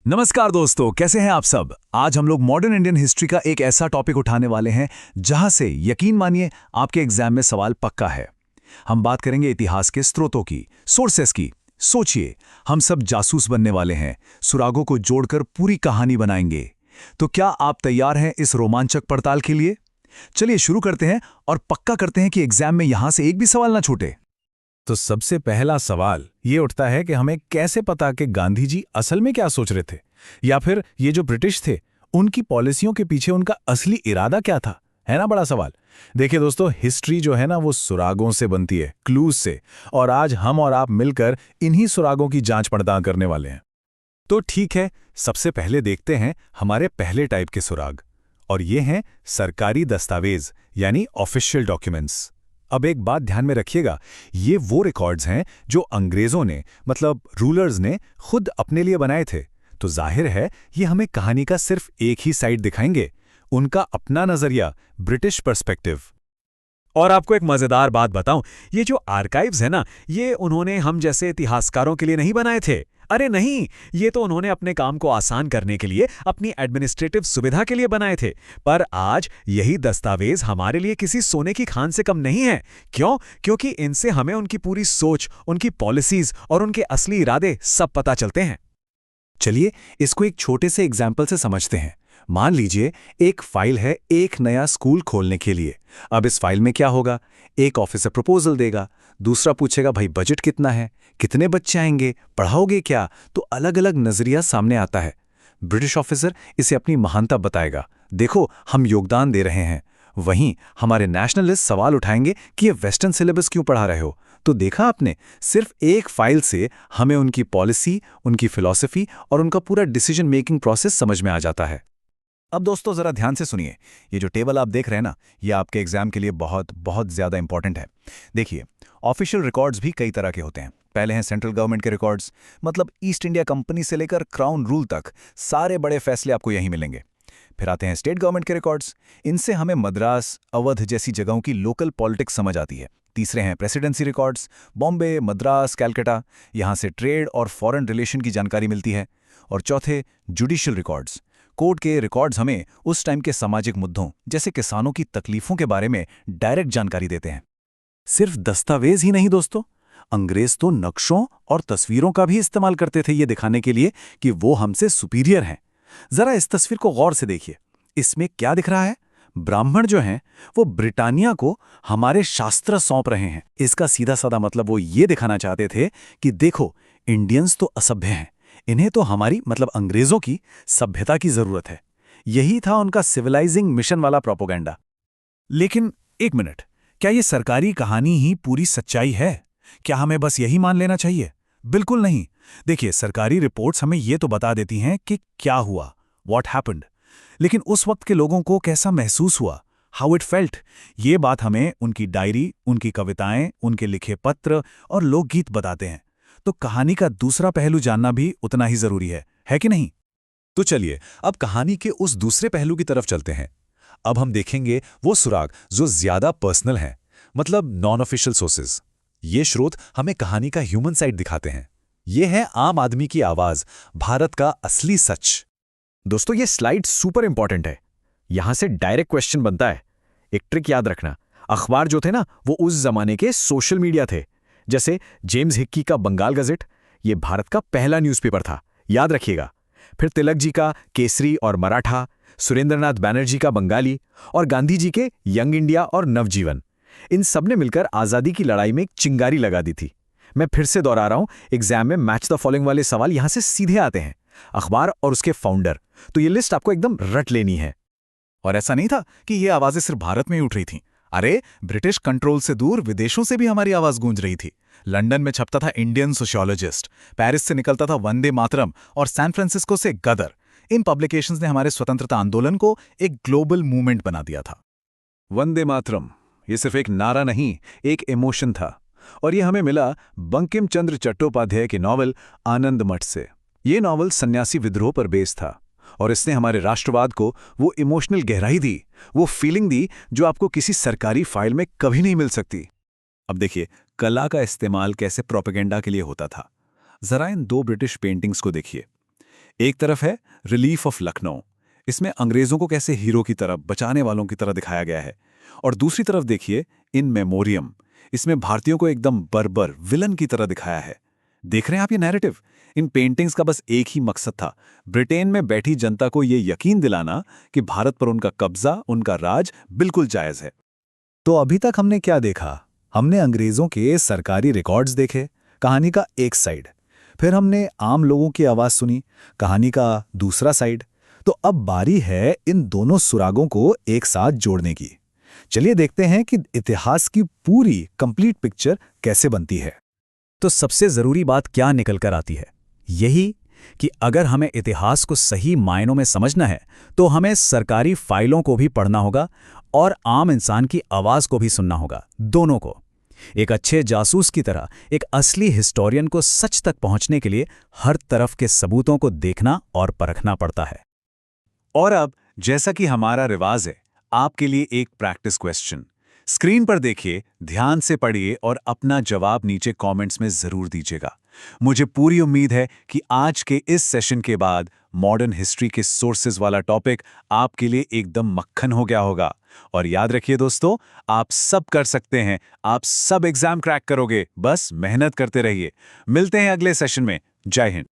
नमस्कार दोस्तों, कैसे हैं आप सब। आज हम लोग मॉडर्न इंडियन हिस्ट्री का एक ऐसा टॉपिक उठाने वाले हैं जहां से यकीन मानिए आपके एग्जाम में सवाल पक्का है। हम बात करेंगे इतिहास के स्रोतों की, सोर्सेस की। सोचिए, हम सब जासूस बनने वाले हैं, सुरागों को जोड़कर पूरी कहानी बनाएंगे। तो क्या आप तैयार हैं इस रोमांचक पड़ताल के लिए? चलिए शुरू करते हैं और पक्का करते हैं कि एग्जाम में यहां से एक भी सवाल ना छूटे। तो सबसे पहला सवाल ये उठता है कि हमें कैसे पता कि गांधी जी असल में क्या सोच रहे थे, या फिर ये जो ब्रिटिश थे उनकी पॉलिसियों के पीछे उनका असली इरादा क्या था। है ना बड़ा सवाल। देखिए दोस्तों, हिस्ट्री जो है ना वो सुरागों से बनती है, क्लूज से। और आज हम और आप मिलकर इन्हीं सुरागों की जांच पड़ताल करने वाले हैं। तो ठीक है, सबसे पहले देखते हैं हमारे पहले टाइप के सुराग, और ये हैं सरकारी दस्तावेज यानी ऑफिशियल डॉक्यूमेंट्स। अब एक बात ध्यान में रखिएगा, ये वो रिकॉर्ड्स हैं जो अंग्रेजों ने, मतलब रूलर्स ने खुद अपने लिए बनाए थे। तो जाहिर है ये हमें कहानी का सिर्फ एक ही साइड दिखाएंगे, उनका अपना नजरिया, ब्रिटिश पर्सपेक्टिव। और आपको एक मजेदार बात बताऊं, ये जो आर्काइव्स है ना, ये उन्होंने हम जैसे इतिहासकारों के लिए नहीं बनाए थे। अरे नहीं, ये तो उन्होंने अपने काम को आसान करने के लिए, अपनी एडमिनिस्ट्रेटिव सुविधा के लिए बनाए थे। पर आज यही दस्तावेज हमारे लिए किसी सोने की खान से कम नहीं है। क्यों? क्योंकि इनसे हमें उनकी पूरी सोच, उनकी पॉलिसीज और उनके असली इरादे सब पता चलते हैं। चलिए इसको एक छोटे से एग्जाम्पल से समझते हैं। मान लीजिए एक फाइल है एक नया स्कूल खोलने के लिए। अब इस फाइल में क्या होगा? एक ऑफिसर प्रपोजल देगा, दूसरा पूछेगा भाई बजट कितना है, कितने बच्चे आएंगे, पढ़ाओगे क्या? तो अलग अलग नजरिया सामने आता है। ब्रिटिश ऑफिसर इसे अपनी महानता बताएगा, देखो हम योगदान दे रहे हैं। वहीं हमारे नेशनलिस्ट सवाल उठाएंगे कि ये वेस्टर्न सिलेबस क्यों पढ़ा रहे हो। तो देखा आपने, सिर्फ एक फाइल से हमें उनकी पॉलिसी, उनकी फिलॉसफी और उनका पूरा डिसीजन मेकिंग प्रोसेस समझ में आ जाता है। अब दोस्तों जरा ध्यान से सुनिए, ये जो टेबल आप देख रहे हैं ना, ये आपके एग्जाम के लिए बहुत बहुत ज्यादा इंपॉर्टेंट है। देखिए, ऑफिशियल रिकॉर्ड्स भी कई तरह के होते हैं। पहले हैं सेंट्रल गवर्नमेंट के रिकॉर्ड्स, मतलब ईस्ट इंडिया कंपनी से लेकर क्राउन रूल तक सारे बड़े फैसले आपको यहीं मिलेंगे। फिर आते हैं स्टेट गवर्नमेंट के रिकॉर्ड्स, इनसे हमें मद्रास, अवध जैसी जगहों की लोकल पॉलिटिक्स समझ आती है। तीसरे हैं प्रेसिडेंसी रिकॉर्ड्स, बॉम्बे, मद्रास, कैलकाटा, यहाँ से ट्रेड और फॉरेन रिलेशन की जानकारी मिलती है। और चौथे जुडिशियल रिकॉर्ड्स, कोर्ट के रिकॉर्ड्स हमें उस टाइम के सामाजिक मुद्दों जैसे किसानों की तकलीफों के बारे में डायरेक्ट जानकारी देते हैं। सिर्फ दस्तावेज ही नहीं दोस्तों, अंग्रेज तो नक्शों और तस्वीरों का भी इस्तेमाल करते थे ये दिखाने के लिए कि वो हमसे सुपीरियर हैं। जरा इस तस्वीर को गौर से देखिए, इसमें क्या दिख रहा है? ब्राह्मण जो हैं वो ब्रिटानिया को हमारे शास्त्र सौंप रहे हैं। इसका सीधा साधा मतलब वो ये दिखाना चाहते थे कि देखो, इंडियंस तो असभ्य हैं, इन्हें तो हमारी मतलब अंग्रेजों की सभ्यता की जरूरत है। यही था उनका सिविलाइजिंग मिशन वाला प्रोपोगेंडा। लेकिन एक मिनट, क्या ये सरकारी कहानी ही पूरी सच्चाई है? क्या हमें बस यही मान लेना चाहिए? बिल्कुल नहीं। देखिए, सरकारी रिपोर्ट्स हमें ये तो बता देती हैं कि क्या हुआ, व्हाट हैपेंड, लेकिन उस वक्त के लोगों को कैसा महसूस हुआ, हाउ इट फेल्ट, ये बात हमें उनकी डायरी, उनकी कविताएं, उनके लिखे पत्र और लोकगीत बताते हैं। तो कहानी का दूसरा पहलू जानना भी उतना ही जरूरी है कि नहीं? तो चलिए अब कहानी के उस दूसरे पहलू की तरफ चलते हैं। अब हम देखेंगे वो सुराग जो ज्यादा पर्सनल हैं, मतलब नॉन ऑफिशियल सोर्सेज। ये स्रोत हमें कहानी का ह्यूमन साइड दिखाते हैं। ये है आम आदमी की आवाज, भारत का असली सच। दोस्तों, ये स्लाइड सुपर इंपॉर्टेंट है। यहां से डायरेक्ट क्वेश्चन बनता है। एक ट्रिक याद रखना, अखबार जो थे ना वो उस जमाने के सोशल मीडिया थे। जैसे जेम्स हिक्की का बंगाल गजेट, ये भारत का पहला न्यूज़पेपर था, याद रखिएगा। फिर तिलक जी का केसरी और मराठा, सुरेंद्रनाथ बैनर्जी का बंगाली और गांधी जी के यंग इंडिया और नवजीवन, इन सब ने मिलकर आज़ादी की लड़ाई में एक चिंगारी लगा दी थी। मैं फिर से दोहरा रहा हूं, एग्जाम में मैच द फॉलोइंग वाले सवाल यहां से सीधे आते हैं, अखबार और उसके फाउंडर। तो ये लिस्ट आपको एकदम रट लेनी है। और ऐसा नहीं था कि ये आवाजें सिर्फ भारत में ही उठ रही थीं। अरे, ब्रिटिश कंट्रोल से दूर विदेशों से भी हमारी आवाज गूंज रही थी। लंदन में छपता था इंडियन सोशियोलॉजिस्ट, पेरिस से निकलता था वंदे मातरम और सैन फ्रांसिस्को से गदर। इन पब्लिकेशंस ने हमारे स्वतंत्रता आंदोलन को एक ग्लोबल मूवमेंट बना दिया था। वंदे मातरम ये सिर्फ एक नारा नहीं, एक इमोशन था। और ये हमें मिला बंकिम चंद्र चट्टोपाध्याय के नॉवल आनंद मठ से। ये नॉवल सन्यासी विद्रोह पर बेस्ड था और इसने हमारे राष्ट्रवाद को वो इमोशनल गहराई दी, वो फीलिंग दी जो आपको किसी सरकारी फाइल में कभी नहीं मिल सकती। अब देखिए, कला का इस्तेमाल कैसे प्रोपेगेंडा के लिए होता था। जरा इन दो ब्रिटिश पेंटिंग्स को देखिए। एक तरफ है रिलीफ ऑफ लखनऊ, इसमें अंग्रेजों को कैसे हीरो की तरह, बचाने वालों की तरह दिखाया गया है। और दूसरी तरफ देखिए इन मेमोरियम, इसमें भारतीयों को एकदम बर्बर विलन की तरह दिखाया है। देख रहे हैं आप ये नैरेटिव? इन पेंटिंग्स का बस एक ही मकसद था, ब्रिटेन में बैठी जनता को ये यकीन दिलाना कि भारत पर उनका कब्जा, उनका राज बिल्कुल जायज है। तो अभी तक हमने क्या देखा? हमने अंग्रेजों के सरकारी रिकॉर्ड्स देखे, कहानी का एक साइड। फिर हमने आम लोगों की आवाज सुनी, कहानी का दूसरा साइड। तो अब बारी है इन दोनों सुरागों को एक साथ जोड़ने की। चलिए देखते हैं कि इतिहास की पूरी कंप्लीट पिक्चर कैसे बनती है। तो सबसे जरूरी बात क्या निकल कर आती है? यही कि अगर हमें इतिहास को सही मायनों में समझना है तो हमें सरकारी फाइलों को भी पढ़ना होगा और आम इंसान की आवाज को भी सुनना होगा, दोनों को। एक अच्छे जासूस की तरह एक असली हिस्टोरियन को सच तक पहुंचने के लिए हर तरफ के सबूतों को देखना और परखना पड़ता है। और अब जैसा कि हमारा रिवाज है, आपके लिए एक प्रैक्टिस क्वेश्चन। स्क्रीन पर देखिए, ध्यान से पढ़िए और अपना जवाब नीचे कमेंट्स में जरूर दीजिएगा। मुझे पूरी उम्मीद है कि आज के इस सेशन के बाद मॉडर्न हिस्ट्री के सोर्सेज वाला टॉपिक आपके लिए एकदम मक्खन हो गया होगा। और याद रखिए दोस्तों, आप सब कर सकते हैं, आप सब एग्जाम क्रैक करोगे, बस मेहनत करते रहिए। मिलते हैं अगले सेशन में। जय हिंद।